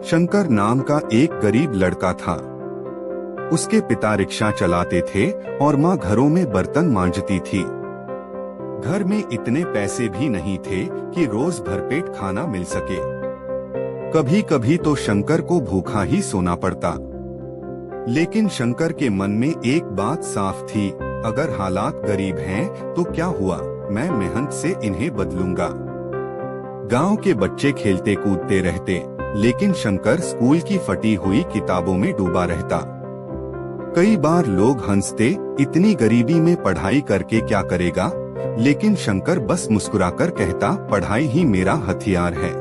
शंकर नाम का एक गरीब लड़का था। उसके पिता रिक्शा चलाते थे और माँ घरों में बर्तन मांजती थी। घर में इतने पैसे भी नहीं थे कि रोज भरपेट खाना मिल सके। कभी कभी तो शंकर को भूखा ही सोना पड़ता। लेकिन शंकर के मन में एक बात साफ थी, अगर हालात गरीब हैं तो क्या हुआ, मैं मेहनत से इन्हें बदलूंगा। गांव के बच्चे खेलते कूदते रहते, लेकिन शंकर स्कूल की फटी हुई किताबों में डूबा रहता। कई बार लोग हंसते, इतनी गरीबी में पढ़ाई करके क्या करेगा, लेकिन शंकर बस मुस्कुराकर कहता, पढ़ाई ही मेरा हथियार है।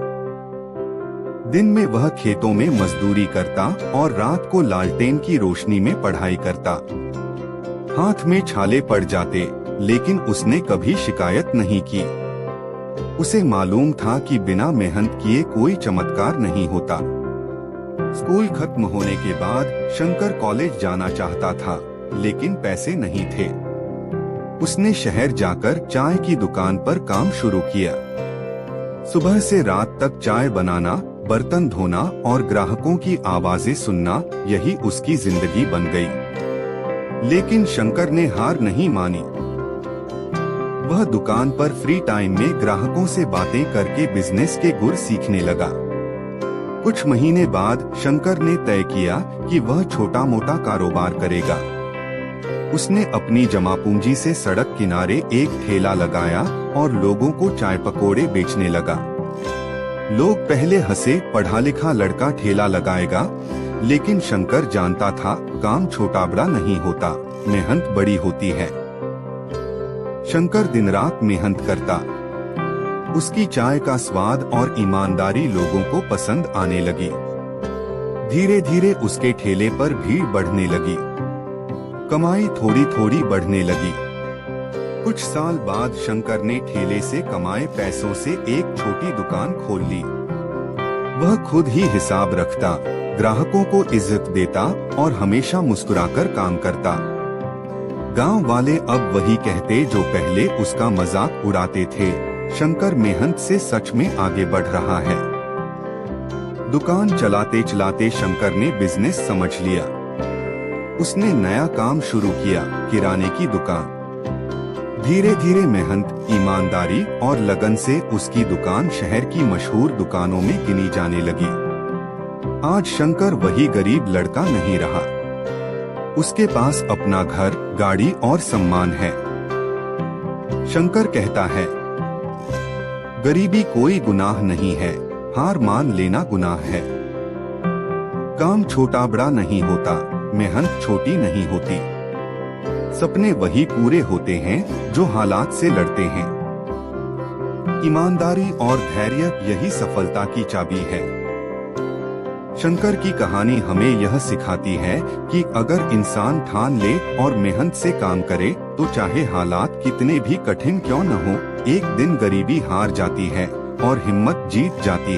दिन में वह खेतों में मजदूरी करता और रात को लालटेन की रोशनी में पढ़ाई करता। हाथ में छाले पड़ जाते, लेकिन उसने कभी शिकायत नहीं की। उसे मालूम था कि बिना मेहनत किए कोई चमत्कार नहीं होता। स्कूल खत्म होने के बाद शंकर कॉलेज जाना चाहता था, लेकिन पैसे नहीं थे। उसने शहर जाकर चाय की दुकान पर काम शुरू किया। सुबह से रात तक चाय बनाना, बर्तन धोना और ग्राहकों की आवाजें सुनना, यही उसकी जिंदगी बन गई। लेकिन शंकर ने हार नहीं मानी। वह दुकान पर फ्री टाइम में ग्राहकों से बातें करके बिजनेस के गुर सीखने लगा। कुछ महीने बाद शंकर ने तय किया कि वह छोटा मोटा कारोबार करेगा। उसने अपनी जमा पूंजी से सड़क किनारे एक ठेला लगाया और लोगों को चाय पकौड़े बेचने लगा। लोग पहले हंसे, पढ़ा लिखा लड़का ठेला लगाएगा, लेकिन शंकर जानता था काम छोटा बड़ा नहीं होता, मेहनत बड़ी होती है। शंकर दिन रात मेहनत करता। उसकी चाय का स्वाद और ईमानदारी लोगों को पसंद आने लगी। धीरे धीरे उसके ठेले पर भीड़ बढ़ने लगी। कमाई थोड़ी थोड़ी बढ़ने लगी। कुछ साल बाद शंकर ने ठेले से कमाए पैसों से एक छोटी दुकान खोल ली। वह खुद ही हिसाब रखता, ग्राहकों को इज्जत देता और हमेशा मुस्कुराकर काम करता। गांव वाले अब वही कहते जो पहले उसका मजाक उड़ाते थे, शंकर मेहनत से सच में आगे बढ़ रहा है। दुकान चलाते चलाते शंकर ने बिजनेस समझ लिया। उसने नया काम शुरू किया, किराने की दुकान। धीरे धीरे मेहनत, ईमानदारी और लगन से उसकी दुकान शहर की मशहूर दुकानों में गिनी जाने लगी। आज शंकर वही गरीब लड़का नहीं रहा। उसके पास अपना घर, गाड़ी और सम्मान है। शंकर कहता है, गरीबी कोई गुनाह नहीं है, हार मान लेना गुनाह है। काम छोटा बड़ा नहीं होता, मेहनत छोटी नहीं होती। सपने वही पूरे होते हैं जो हालात से लड़ते हैं। ईमानदारी और धैर्य यही सफलता की चाबी है। शंकर की कहानी हमें यह सिखाती है कि अगर इंसान ठान ले और मेहनत से काम करे, तो चाहे हालात कितने भी कठिन क्यों न हो, एक दिन गरीबी हार जाती है और हिम्मत जीत जाती है।